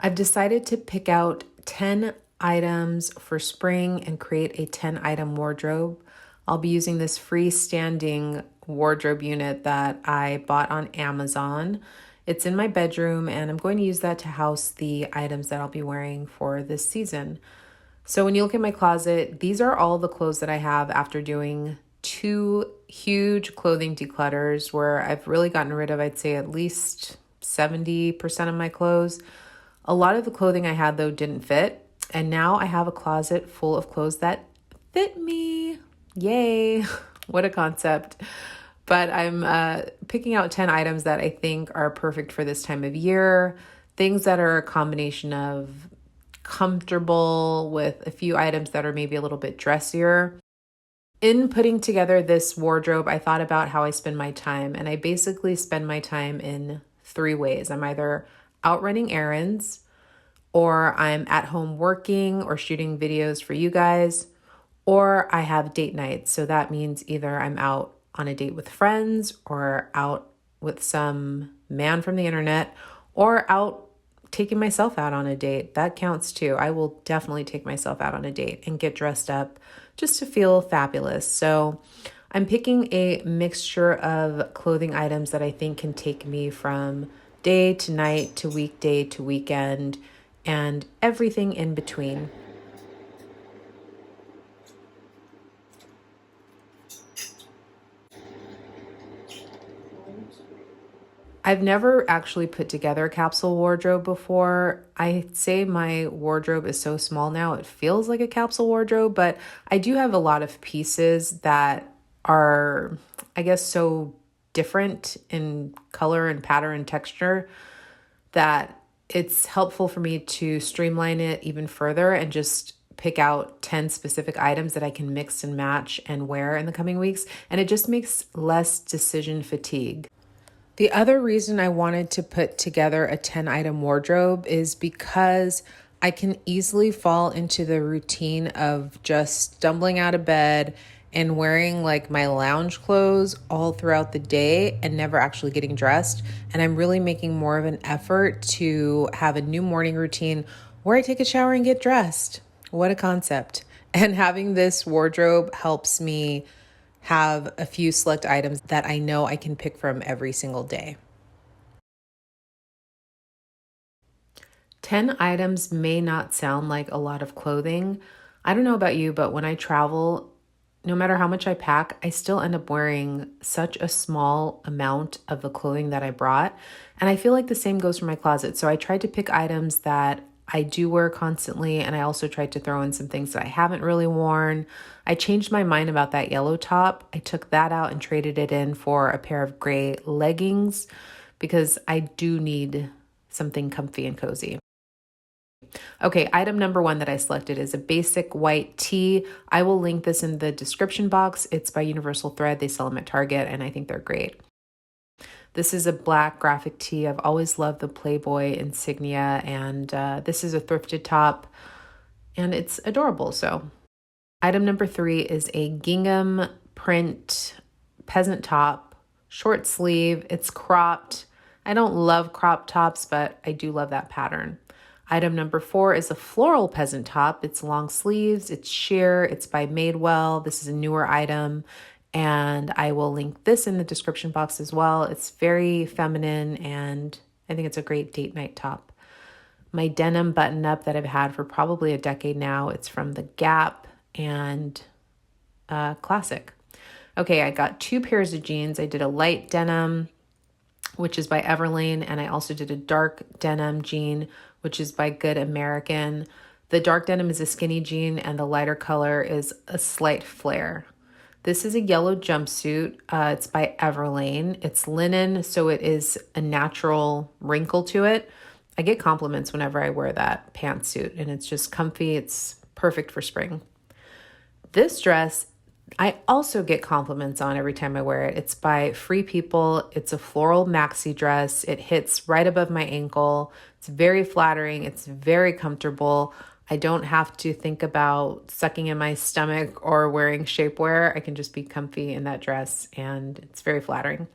I've decided to pick out 10 items for spring and create a 10-item wardrobe. I'll be using this freestanding wardrobe unit that I bought on Amazon. It's in my bedroom, and I'm going to use that to house the items that I'll be wearing for this season. So when you look at my closet, these are all the clothes that I have after doing 2 huge clothing declutters where I've really gotten rid of, I'd say, at least 70% of my clothes. A lot of the clothing I had, though, didn't fit. And now I have a closet full of clothes that fit me. Yay. What a concept. But I'm picking out 10 items that I think are perfect for this time of year. Things that are a combination of comfortable with a few items that are maybe a little bit dressier. In putting together this wardrobe, I thought about how I spend my time, and I basically spend my time in 3 ways. I'm either out running errands, or I'm at home working or shooting videos for you guys, or I have date nights. So that means either I'm out on a date with friends or out with some man from the internet or out taking myself out on a date. That counts too. I will definitely take myself out on a date and get dressed up just to feel fabulous. So I'm picking a mixture of clothing items that I think can take me from day to night to weekday to weekend and everything in between. I've never actually put together a capsule wardrobe before. I'd say my wardrobe is so small now, it feels like a capsule wardrobe, but I do have a lot of pieces that are, I guess, so different in color and pattern and texture that it's helpful for me to streamline it even further and just pick out 10 specific items that I can mix and match and wear in the coming weeks. And it just makes less decision fatigue. The other reason I wanted to put together a 10-item wardrobe is because I can easily fall into the routine of just stumbling out of bed and wearing like my lounge clothes all throughout the day and never actually getting dressed. And I'm really making more of an effort to have a new morning routine where I take a shower and get dressed. What a concept. And having this wardrobe helps me have a few select items that I know I can pick from every single day. 10 items may not sound like a lot of clothing. I don't know about you, but when I travel, no matter how much I pack, I still end up wearing such a small amount of the clothing that I brought. And I feel like the same goes for my closet. So I tried to pick items that I do wear constantly, and I also tried to throw in some things that I haven't really worn. I changed my mind about that yellow top. I took that out and traded it in for a pair of gray leggings because I do need something comfy and cozy. Okay, item number 1 that I selected is a basic white tee. I will link this in the description box. It's by Universal Thread. They sell them at Target, and I think they're great. This is a black graphic tee. I've always loved the Playboy insignia, and this is a thrifted top, and it's adorable. So item number 3 is a gingham print peasant top, short sleeve. It's cropped. I don't love crop tops, but I do love that pattern. Item number 4 is a floral peasant top. It's long sleeves, it's sheer, it's by Madewell. This is a newer item, and I will link this in the description box as well. It's very feminine, and I think it's a great date night top. My denim button up that I've had for probably a decade now. It's from the Gap and classic. Okay, I got 2 pairs of jeans. I did a light denim, which is by Everlane, and I also did a dark denim jean, which is by Good American. The dark denim is a skinny jean, and the lighter color is a slight flare. This is a yellow jumpsuit. It's by Everlane. It's linen, so it is a natural wrinkle to it. I get compliments whenever I wear that pantsuit, and it's just comfy. It's perfect for spring. This dress, I also get compliments on every time I wear it. It's by Free People. It's a floral maxi dress. It hits right above my ankle. It's very flattering. It's very comfortable. I don't have to think about sucking in my stomach or wearing shapewear. I can just be comfy in that dress, and it's very flattering.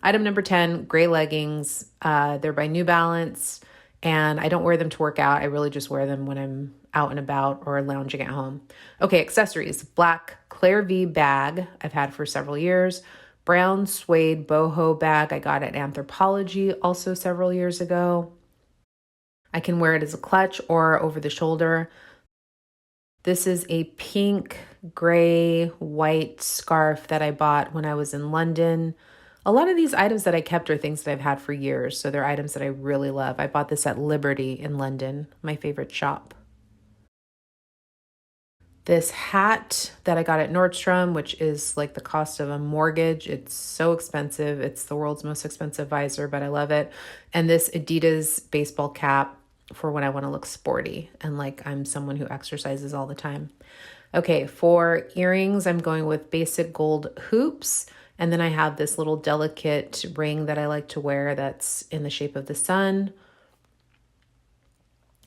Item number 10, gray leggings. They're by New Balance, And I don't wear them to work out. I really just wear them when I'm out and about or lounging at home. Okay, accessories. Black Claire V bag I've had for several years. Brown suede boho bag I got at Anthropologie also several years ago. I can wear it as a clutch or over the shoulder. This is a pink, gray, white scarf that I bought when I was in London. A lot of these items that I kept are things that I've had for years, so they're items that I really love. I bought this at Liberty in London, my favorite shop. This hat that I got at Nordstrom, which is like the cost of a mortgage. It's so expensive. It's the world's most expensive visor, but I love it. And this Adidas baseball cap for when I want to look sporty and like I'm someone who exercises all the time. Okay, for earrings, I'm going with basic gold hoops. And then I have this little delicate ring that I like to wear that's in the shape of the sun.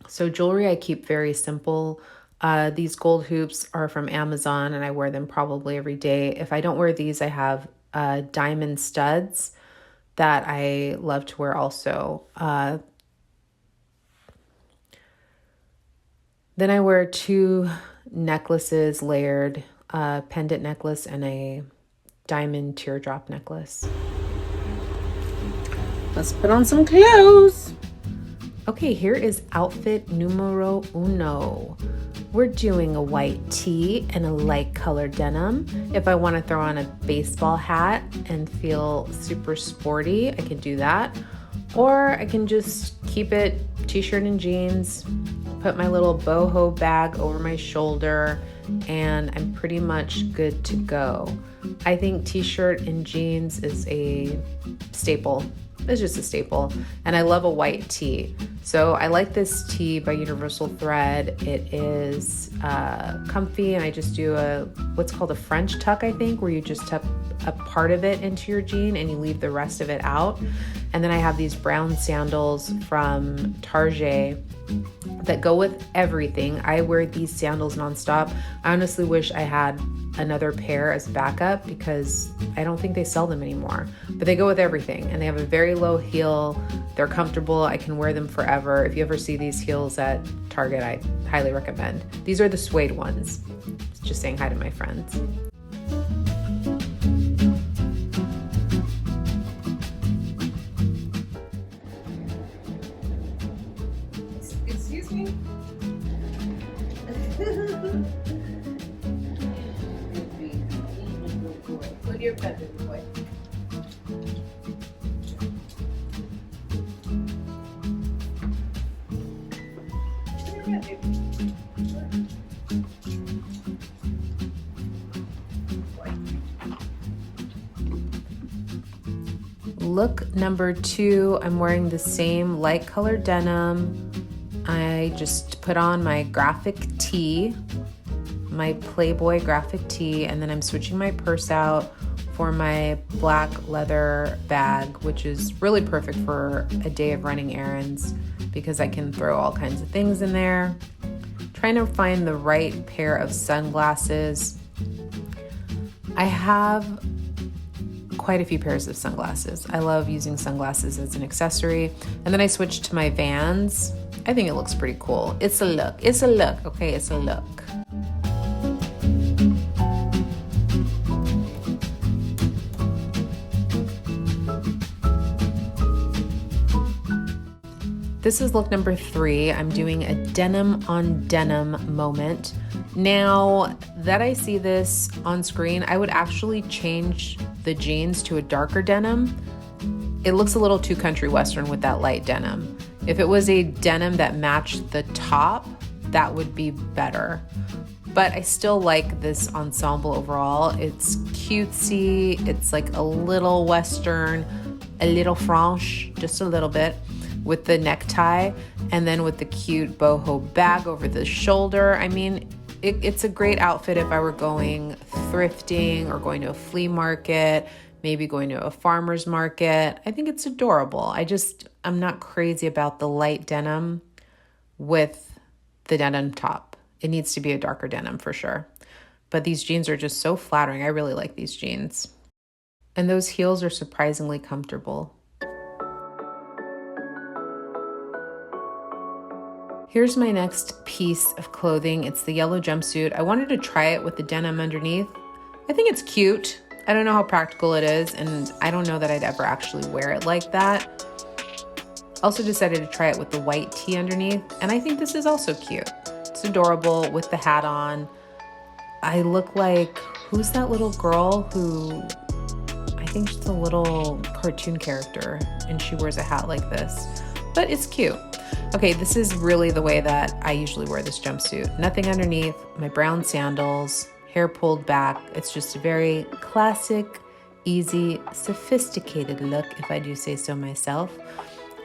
So jewelry I keep very simple. These gold hoops are from Amazon and I wear them probably every day. If I don't wear these, I have diamond studs that I love to wear also. Then I wear two necklaces layered, a pendant necklace and a diamond teardrop necklace. Let's put on some clothes. Okay, here is outfit numero uno. We're doing a white tee and a light colored denim. If I want to throw on a baseball hat and feel super sporty, I can do that. Or I can just keep it t-shirt and jeans, put my little boho bag over my shoulder, and I'm pretty much good to go. I think t-shirt and jeans is a staple. It's just a staple. And I love a white tee. So I like this tee by Universal Thread. It is comfy, and I just do what's called a French tuck, I think, where you just tuck a part of it into your jean and you leave the rest of it out. And then I have these brown sandals from Target that go with everything. I wear these sandals nonstop. I honestly wish I had another pair as backup because I don't think they sell them anymore, but they go with everything and they have a very low heel. They're comfortable. I can wear them forever. If you ever see these heels at Target, I highly recommend. These are the suede ones. Just saying hi to my friends. Excuse me? Go to your bedroom, boy. Look number 2, I'm wearing the same light colored denim. I just put on my graphic tee, my Playboy graphic tee, and then I'm switching my purse out for my black leather bag, which is really perfect for a day of running errands because I can throw all kinds of things in there. Trying to find the right pair of sunglasses. I have quite a few pairs of sunglasses. I love using sunglasses as an accessory. And then I switched to my Vans. I think it looks pretty cool. It's a look. It's a look. Okay, it's a look. This is look number 3. I'm doing a denim on denim moment. Now that I see this on screen, I would actually change the jeans to a darker denim. It looks a little too country western with that light denim. If it was a denim that matched the top, that would be better. But I still like this ensemble overall. It's cutesy, it's like a little western, a little French, just a little bit, with the necktie, and then with the cute boho bag over the shoulder. I mean, it's a great outfit if I were going thrifting or going to a flea market, maybe going to a farmer's market. I think it's adorable. I'm not crazy about the light denim with the denim top. It needs to be a darker denim for sure. But these jeans are just so flattering. I really like these jeans. And those heels are surprisingly comfortable. Here's my next piece of clothing. It's the yellow jumpsuit. I wanted to try it with the denim underneath. I think it's cute. I don't know how practical it is, and I don't know that I'd ever actually wear it like that. Also decided to try it with the white tee underneath, and I think this is also cute. It's adorable with the hat on. I look like, who's that little girl who, I think she's a little cartoon character, and she wears a hat like this, but it's cute. Okay, this is really the way that I usually wear this jumpsuit. Nothing underneath, my brown sandals, hair pulled back. It's just a very classic, easy, sophisticated look, if I do say so myself.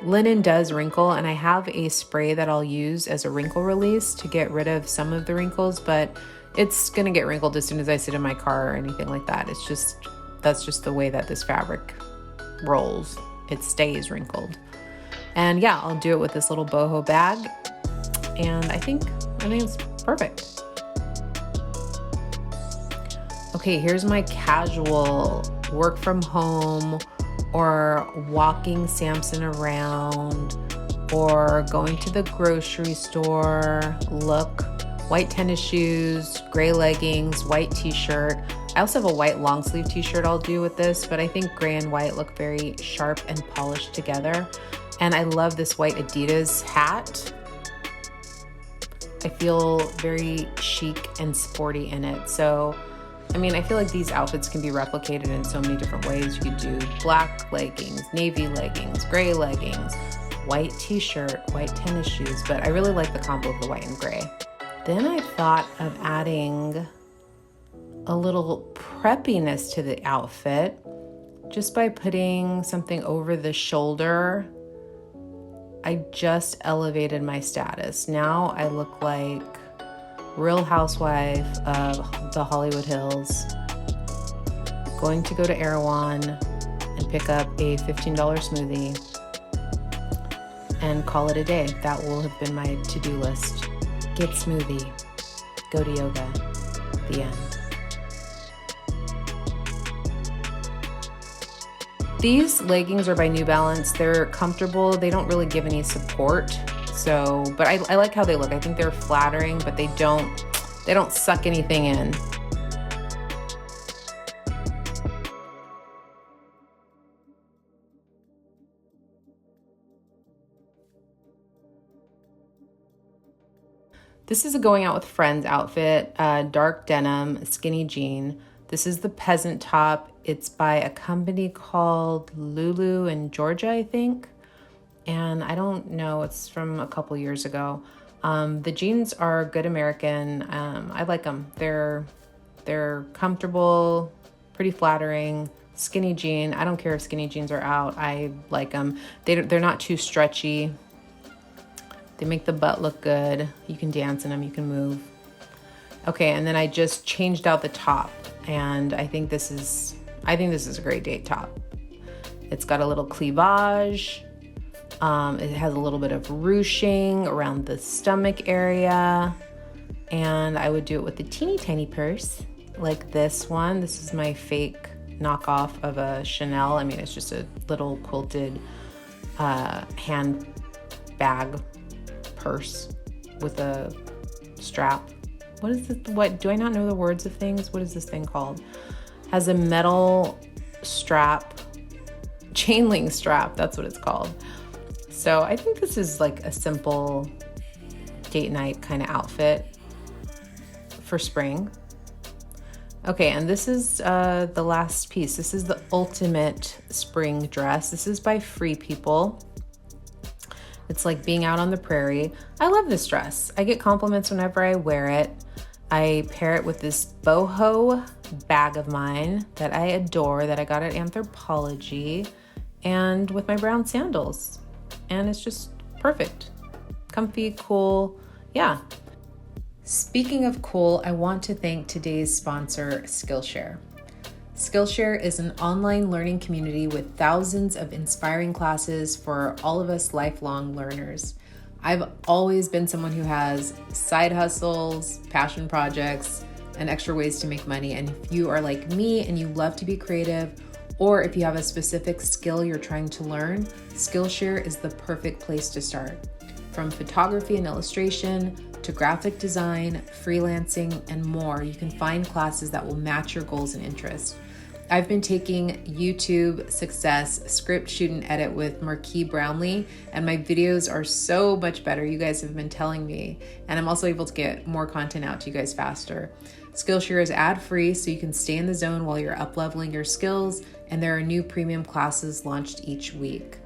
Linen does wrinkle, and I have a spray that I'll use as a wrinkle release to get rid of some of the wrinkles, but it's gonna get wrinkled as soon as I sit in my car or anything like that. That's just the way that this fabric rolls. It stays wrinkled. And yeah, I'll do it with this little boho bag, and I think it's perfect. Okay, here's my casual work from home or walking Samson around or going to the grocery store look. White tennis shoes, gray leggings, white t-shirt. I also have a white long sleeve t-shirt I'll do with this, but I think gray and white look very sharp and polished together. And I love this white Adidas hat. I feel very chic and sporty in it. So, I mean, I feel like these outfits can be replicated in so many different ways. You could do black leggings, navy leggings, gray leggings, white t-shirt, white tennis shoes, but I really like the combo of the white and gray. Then I thought of adding a little preppiness to the outfit just by putting something over the shoulder. I just elevated my status. Now I look like Real Housewife of the Hollywood Hills, going to go to Erewhon and pick up a $15 smoothie and call it a day. That will have been my to-do list. Get smoothie, go to yoga, the end. These leggings are by New Balance. They're comfortable. They don't really give any support. So, but I like how they look. I think they're flattering, but they don't suck anything in. This is a going out with friends outfit, dark denim, skinny jean. This is the peasant top. It's by a company called Lulu in Georgia, I think. And I don't know, it's from a couple years ago. The jeans are good American. I like them. They're comfortable, pretty flattering. Skinny jean. I don't care if skinny jeans are out. I like them. They're not too stretchy. They make the butt look good. You can dance in them, you can move. Okay, and then I just changed out the top, and I think this is a great date top. It's got a little cleavage. It has a little bit of ruching around the stomach area, and I would do it with a teeny tiny purse like this one. This is my fake knockoff of a Chanel. I mean, it's just a little quilted hand bag purse with a strap. What is this? What do I not know the words of things? What is this thing called? Has a metal strap, chain link strap. That's what it's called. So I think this is like a simple date night kind of outfit for spring. Okay, and this is the last piece. This is the ultimate spring dress. This is by Free People. It's like being out on the prairie. I love this dress. I get compliments whenever I wear it. I pair it with this boho bag of mine that I adore, that I got at Anthropologie, and with my brown sandals. And it's just perfect. Comfy, cool, yeah. Speaking of cool, I want to thank today's sponsor, Skillshare. Skillshare is an online learning community with thousands of inspiring classes for all of us lifelong learners. I've always been someone who has side hustles, passion projects, and extra ways to make money. And if you are like me and you love to be creative, or if you have a specific skill you're trying to learn, Skillshare is the perfect place to start. From photography and illustration to graphic design, freelancing, and more, you can find classes that will match your goals and interests. I've been taking YouTube Success Script, Shoot, and Edit with Marquis Brownlee, and my videos are so much better. You guys have been telling me, and I'm also able to get more content out to you guys faster. Skillshare is ad-free, so you can stay in the zone while you're up-leveling your skills, and there are new premium classes launched each week.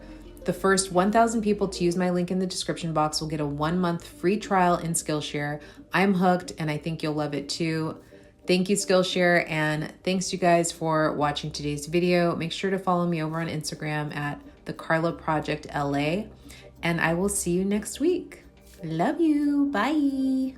The first 1,000 people to use my link in the description box will get a 1-month free trial in Skillshare. I'm hooked, and I think you'll love it too. Thank you, Skillshare, and thanks you guys for watching today's video. Make sure to follow me over on Instagram at the Carla Project LA, and I will see you next week. Love you. Bye.